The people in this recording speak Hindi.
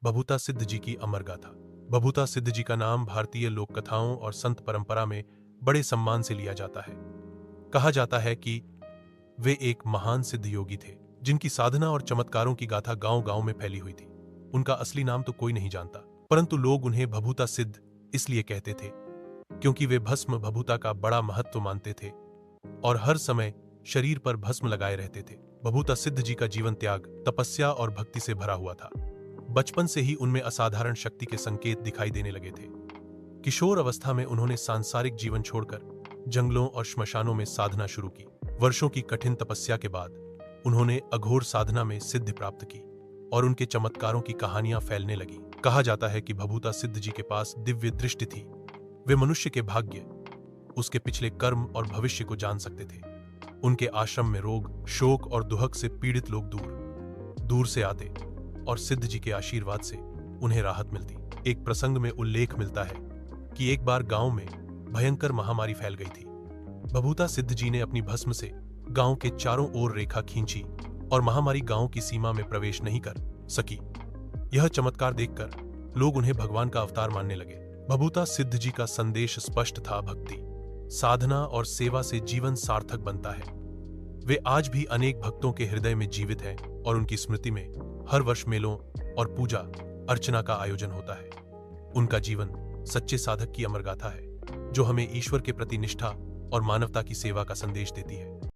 भभूता सिद्ध जी की अमर गाथा। भभूता सिद्ध जी का नाम भारतीय लोक कथाओं और संत परंपरा में बड़े सम्मान से लिया जाता है। कहा जाता है कि वे एक महान सिद्ध योगी थे जिनकी साधना और चमत्कारों की गाथा गांव-गांव में फैली हुई थी। उनका असली नाम तो कोई नहीं जानता, परंतु लोग उन्हें भभूता सिद्ध इसलिए कहते थे क्योंकि वे भस्म भभूता का बड़ा महत्व मानते थे और हर समय शरीर पर भस्म लगाए रहते थे। भभूता सिद्ध जी का जीवन त्याग, तपस्या और भक्ति से भरा हुआ था। बचपन से ही उनमें असाधारण शक्ति के संकेत दिखाई देने लगे थे। किशोर अवस्था में उन्होंने सांसारिक जीवन छोड़कर जंगलों और श्मशानों में साधना शुरू की। वर्षों की कठिन तपस्या के बाद उन्होंने अघोर साधना में सिद्धि प्राप्त की और उनके चमत्कारों की कहानियां फैलने लगी। कहा जाता है कि भभूता सिद्ध जी के पास दिव्य दृष्टि थी। वे मनुष्य के भाग्य, उसके पिछले कर्म और भविष्य को जान सकते थे। उनके आश्रम में रोग, शोक और दुहक से पीड़ित लोग दूर दूर से आते और सिद्ध जी के आशीर्वाद से उन्हें राहत मिलती। एक प्रसंग में उल्लेख मिलता है कि एक बार गांव में भयंकर महामारी फैल गई थी। भभूता सिद्ध जी ने अपनी भस्म से गांव के चारों ओर रेखा खींची और महामारी गांव की सीमा में प्रवेश नहीं कर सकी। यह चमत्कार देखकर लोग उन्हें भगवान का अवतार मानने लगे। भभूता सिद्ध जी का संदेश स्पष्ट था, भक्ति, साधना और सेवा से जीवन सार्थक बनता है। वे आज भी अनेक भक्तों के हृदय में जीवित हैं और उनकी स्मृति में हर वर्ष मेलों और पूजा अर्चना का आयोजन होता है। उनका जीवन सच्चे साधक की अमर गाथा है जो हमें ईश्वर के प्रति निष्ठा और मानवता की सेवा का संदेश देती है।